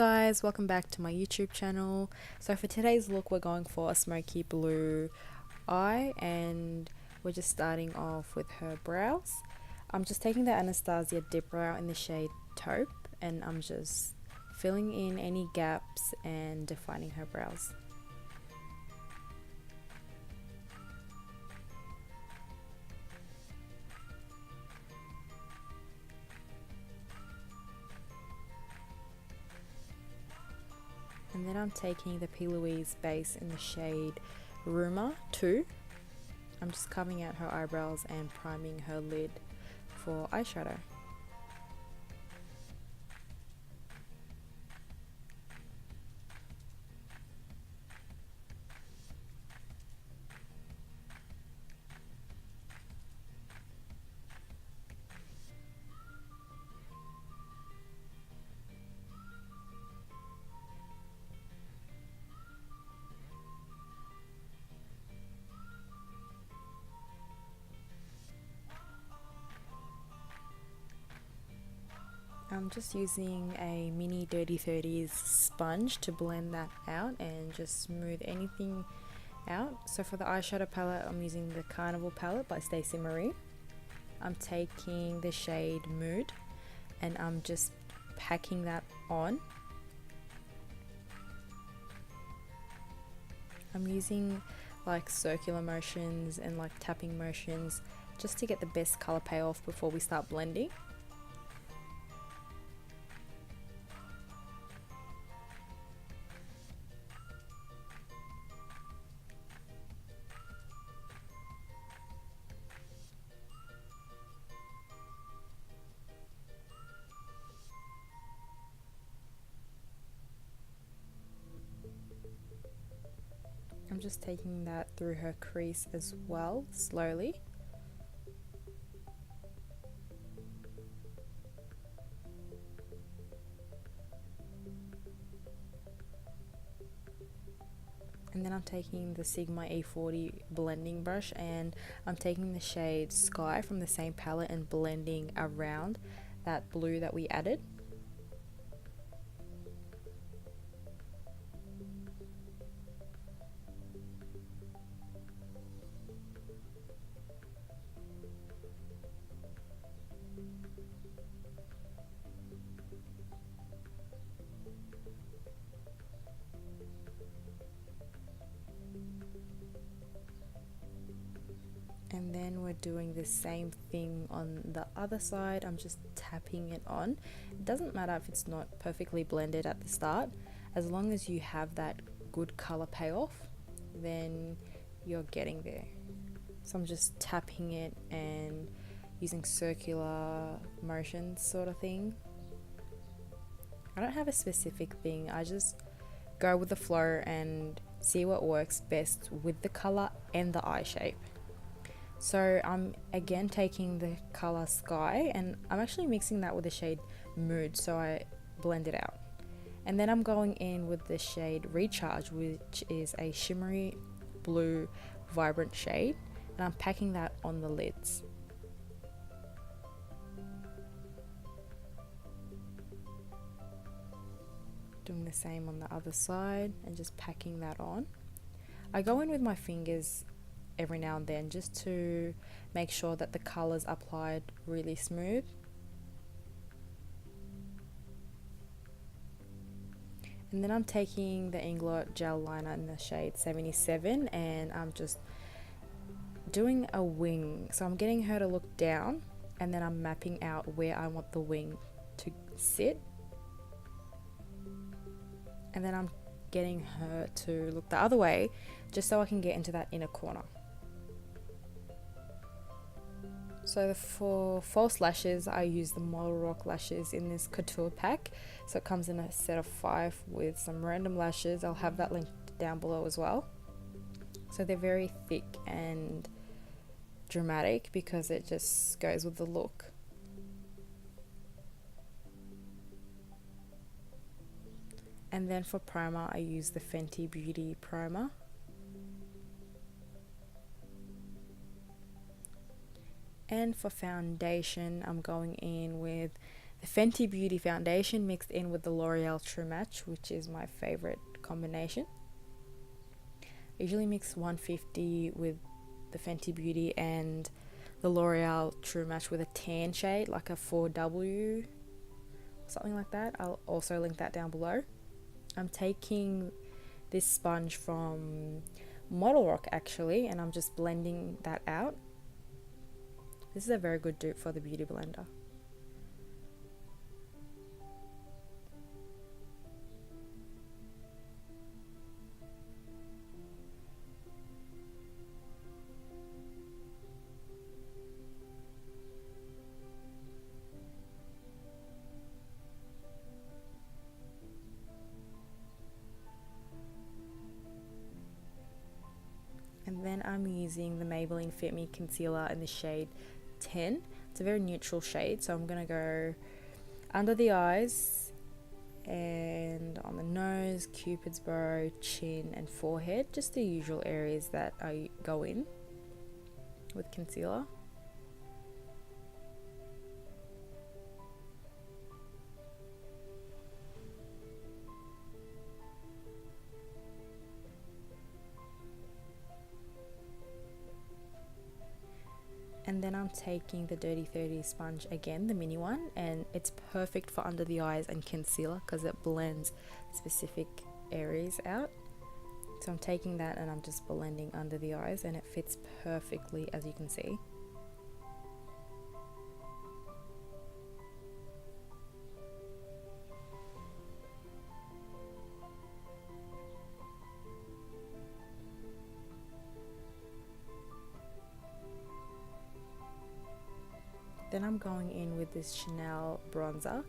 guys, welcome back to my YouTube channel. So for today's look we're going for a smoky blue eye and we're just starting off with her brows. I'm just taking the Anastasia dipbrow in the shade taupe and I'm just filling in any gaps and defining her brows. And then I'm taking the Plouise base in the shade Rumor 2. I'm just carving out her eyebrows and priming her lid for eyeshadow. I'm just using a mini Dirty 30s sponge to blend that out and just smooth anything out. So for the eyeshadow palette, I'm using the Carnival palette by Staceymariemua. I'm taking the shade Mood and I'm just packing that on. I'm using like circular motions and like tapping motions just to get the best color payoff before we start blending. I'm just taking that through her crease as well, slowly. And then I'm taking the Sigma E40 blending brush and I'm taking the shade Sky from the same palette and blending around that blue that we added. And then we're doing the same thing on the other side. I'm just tapping it on. It doesn't matter if it's not perfectly blended at the start, as long as you have that good color payoff, then you're getting there. So I'm just tapping it and using circular motions sort of thing. I don't have a specific thing, I just go with the flow and see what works best with the color and the eye shape. So I'm again taking the color Sky and I'm actually mixing that with the shade Mood so I blend it out. And then I'm going in with the shade Recharge, which is a shimmery blue vibrant shade, and I'm packing that on the lids. Doing the same on the other side and just packing that on. I go in with my fingers every now and then just to make sure that the colors applied really smooth. And then I'm taking the Inglot gel liner in the shade 77 and I'm just doing a wing. So I'm getting her to look down and then I'm mapping out where I want the wing to sit. And then I'm getting her to look the other way just so I can get into that inner corner. So for false lashes, I use the Modelrock lashes in this couture pack. So it comes in a set of 5 with some random lashes. I'll have that linked down below as well. So they're very thick and dramatic because it just goes with the look. And then for primer, I use the Fentybeauty primer. And for foundation, I'm going in with the Fentybeauty foundation mixed in with the L'Oreal True Match, which is my favorite combination. I usually mix 150 with the Fentybeauty and the L'Oreal True Match with a tan shade, like a 4W, something like that. I'll also link that down below. I'm taking this sponge from Modelrock actually, and I'm just blending that out. This is a very good dupe for the Beauty Blender. And then I'm using the Maybelline Fit Me Concealer in the shade 10. It's a very neutral shade, so I'm going to go under the eyes and on the nose, Cupid's bow, chin and forehead. Just the usual areas that I go in with concealer. And then I'm taking the Dirty 30 sponge again, the mini one, and it's perfect for under the eyes and concealer because it blends specific areas out. So I'm taking that and I'm just blending under the eyes, and it fits perfectly, as you can see. Then I'm going in with this Chanel bronzer,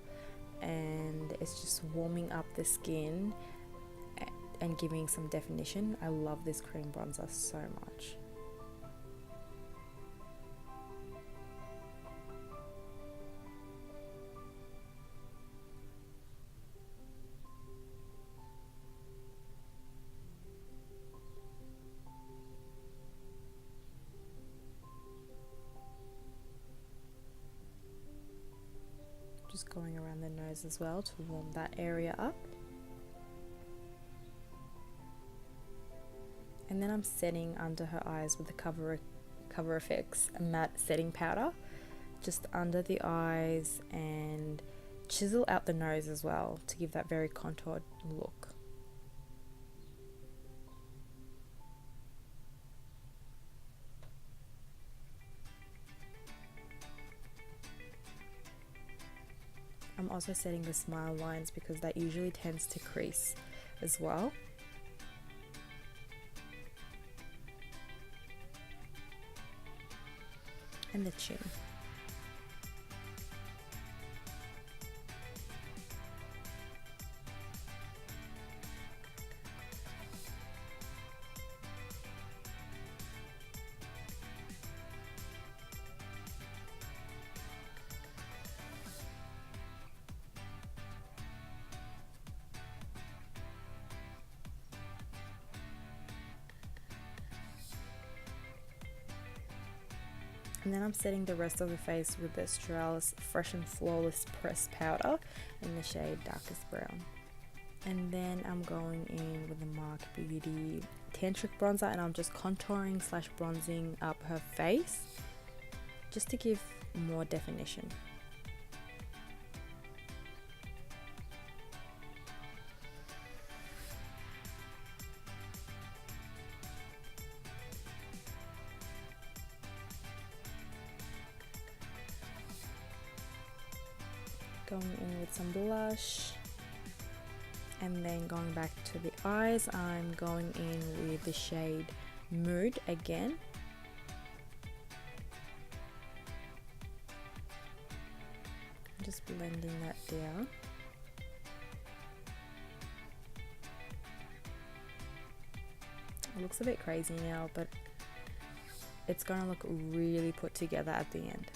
and it's just warming up the skin and giving some definition. I love this cream bronzer so much. Just going around the nose as well to warm that area up. And then I'm setting under her eyes with the Cover FX matte setting powder, just under the eyes, and chisel out the nose as well to give that very contoured look. I'm also setting the smile lines because that usually tends to crease as well. And the chin. And then I'm setting the rest of the face with the Australis Fresh and Flawless Pressed Powder in the shade Darkest Brown. And then I'm going in with the Marc Beauty Tantric Bronzer, and I'm just contouring / bronzing up her face just to give more definition. Going in with some blush, and then going back to the eyes, I'm going in with the shade Mood again. Just blending that down. It looks a bit crazy now, but it's going to look really put together at the end.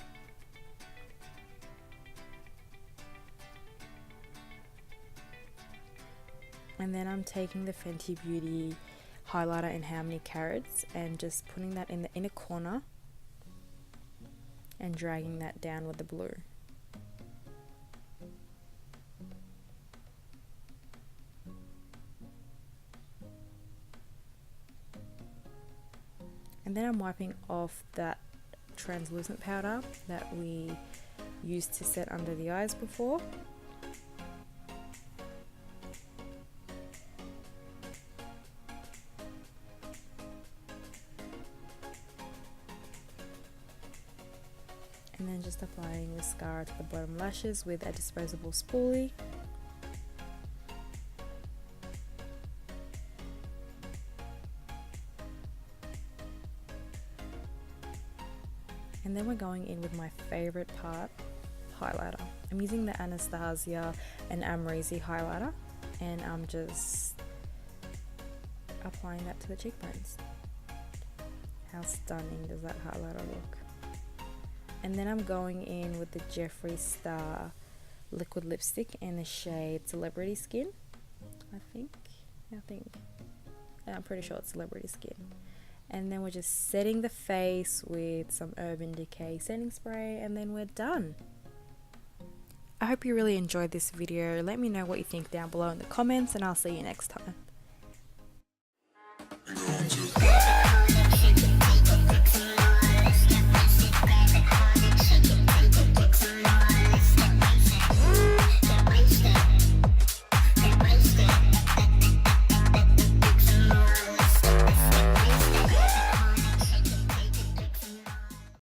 And then I'm taking the Fentybeauty highlighter in How Many Carats and just putting that in the inner corner and dragging that down with the blue. And then I'm wiping off that translucent powder that we used to set under the eyes before. And then just applying mascara to the bottom lashes with a disposable spoolie. And then we're going in with my favorite part, highlighter. I'm using the Anastasia and Amrezy highlighter, and I'm just applying that to the cheekbones. How stunning does that highlighter look? And then I'm going in with the Jeffree Star liquid lipstick in the shade Celebrity Skin. I'm pretty sure it's Celebrity Skin. And then we're just setting the face with some Urban Decay setting spray, and then we're done. I hope you really enjoyed this video. Let me know what you think down below in the comments, and I'll see you next time.